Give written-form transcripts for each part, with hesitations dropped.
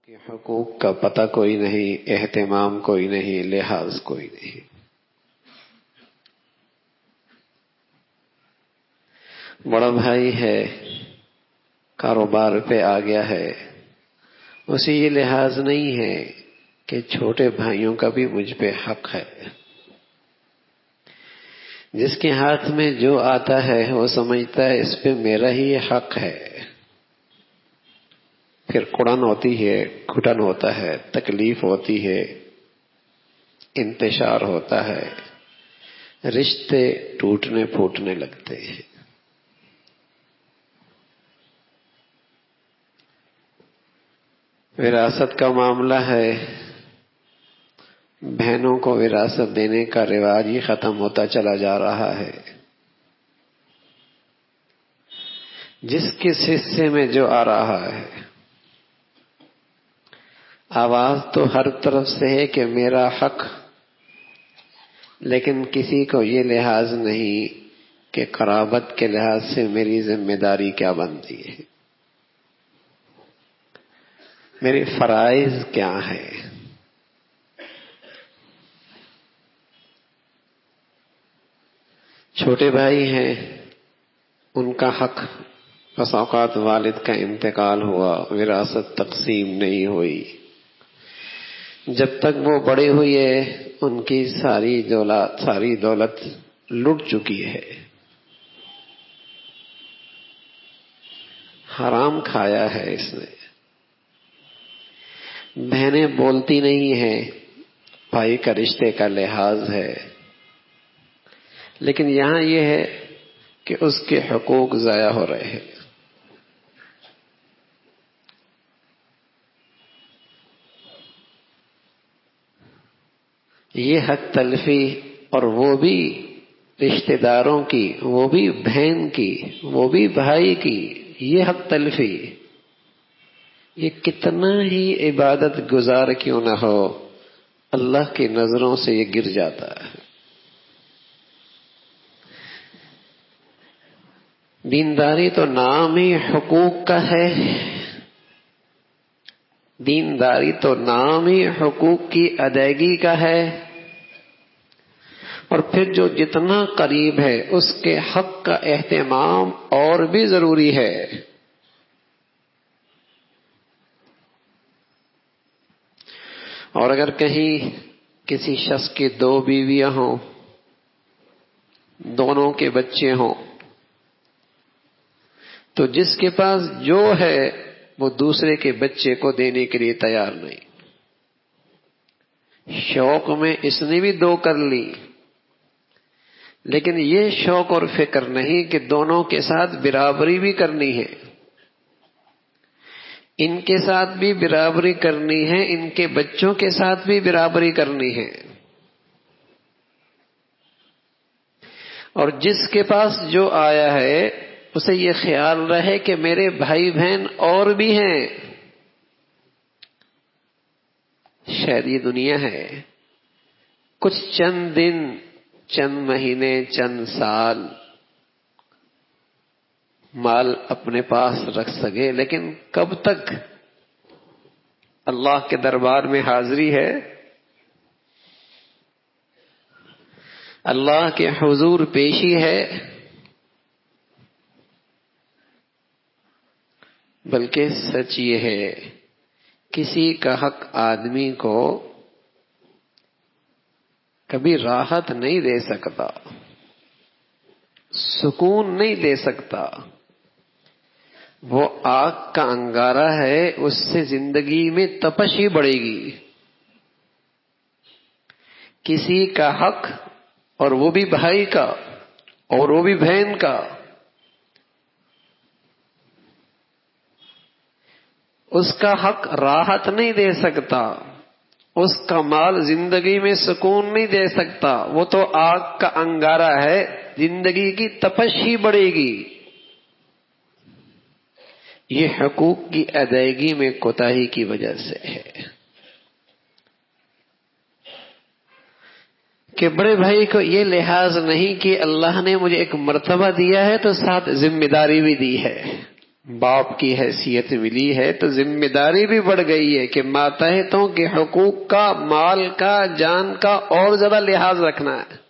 کہ حقوق کا پتہ کوئی نہیں، اہتمام کوئی نہیں، لحاظ کوئی نہیں۔ بڑا بھائی ہے، کاروبار پہ آ گیا ہے، اسے یہ لحاظ نہیں ہے کہ چھوٹے بھائیوں کا بھی مجھ پہ حق ہے۔ جس کے ہاتھ میں جو آتا ہے وہ سمجھتا ہے اس پہ میرا ہی حق ہے، پھر کڑن ہوتی ہے، گھٹن ہوتا ہے، تکلیف ہوتی ہے، انتشار ہوتا ہے، رشتے ٹوٹنے پھوٹنے لگتے ہیں۔ وراثت کا معاملہ ہے، بہنوں کو وراثت دینے کا رواج ہی ختم ہوتا چلا جا رہا ہے۔ جس کس حصے میں جو آ رہا ہے، آواز تو ہر طرف سے ہے کہ میرا حق، لیکن کسی کو یہ لحاظ نہیں کہ قرابت کے لحاظ سے میری ذمہ داری کیا بنتی ہے، میرے فرائض کیا ہے۔ چھوٹے بھائی ہیں، ان کا حق، بس اوقات والد کا انتقال ہوا، وراثت تقسیم نہیں ہوئی، جب تک وہ بڑے ہوئے ان کی ساری دولت لٹ چکی ہے، حرام کھایا ہے اس نے۔ بہنیں بولتی نہیں ہیں، بھائی کا رشتے کا لحاظ ہے، لیکن یہاں یہ ہے کہ اس کے حقوق ضائع ہو رہے ہیں۔ یہ حق تلفی، اور وہ بھی رشتہ داروں کی، وہ بھی بہن کی، وہ بھی بھائی کی، یہ حق تلفی، یہ کتنا ہی عبادت گزار کیوں نہ ہو، اللہ کی نظروں سے یہ گر جاتا ہے۔ دینداری تو نام ہی حقوق کا ہے، دینداری تو نام ہی حقوق کی ادائیگی کا ہے، اور پھر جو جتنا قریب ہے اس کے حق کا اہتمام اور بھی ضروری ہے۔ اور اگر کہیں کسی شخص کی 2 بیویاں ہوں، دونوں کے بچے ہوں، تو جس کے پاس جو ہے وہ دوسرے کے بچے کو دینے کے لیے تیار نہیں۔ شوق میں اس نے بھی 2 کر لی، لیکن یہ شوق اور فکر نہیں کہ دونوں کے ساتھ برابری بھی کرنی ہے، ان کے ساتھ بھی برابری کرنی ہے، ان کے بچوں کے ساتھ بھی برابری کرنی ہے۔ اور جس کے پاس جو آیا ہے اسے یہ خیال رہے کہ میرے بھائی بہن اور بھی ہیں۔ شاید یہ دنیا ہے، کچھ چند دن، چند مہینے، چند سال مال اپنے پاس رکھ سکے، لیکن کب تک اللہ کے دربار میں حاضری ہے، اللہ کے حضور پیشی ہے۔ بلکہ سچ یہ ہے، کسی کا حق آدمی کو کبھی راحت نہیں دے سکتا، سکون نہیں دے سکتا، وہ آگ کا انگارہ ہے، اس سے زندگی میں تپش ہی بڑھے گی۔ کسی کا حق، اور وہ بھی بھائی کا، اور وہ بھی بہن کا، اس کا حق راحت نہیں دے سکتا، اس کا مال زندگی میں سکون نہیں دے سکتا، وہ تو آگ کا انگارہ ہے، زندگی کی تپش ہی بڑھے گی۔ یہ حقوق کی ادائیگی میں کوتاہی کی وجہ سے ہے کہ بڑے بھائی کو یہ لحاظ نہیں کہ اللہ نے مجھے ایک مرتبہ دیا ہے تو ساتھ ذمہ داری بھی دی ہے۔ باپ کی حیثیت ملی ہے تو ذمہ داری بھی بڑھ گئی ہے کہ ماتحتوں کے حقوق کا، مال کا، جان کا اور زیادہ لحاظ رکھنا ہے۔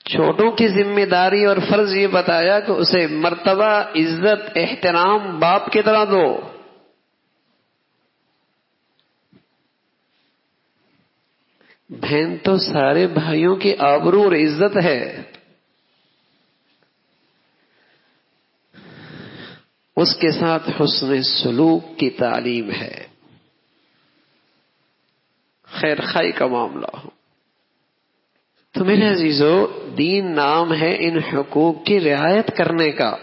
چھوٹوں کی ذمہ داری اور فرض یہ بتایا کہ اسے مرتبہ، عزت، احترام باپ کی طرح دو۔ بہن تو سارے بھائیوں کی آبرو اور عزت ہے، اس کے ساتھ حسن سلوک کی تعلیم ہے، خیر خائی کا معاملہ ہو۔ تو میرے عزیزو، دین نام ہے ان حقوق کی رعایت کرنے کا۔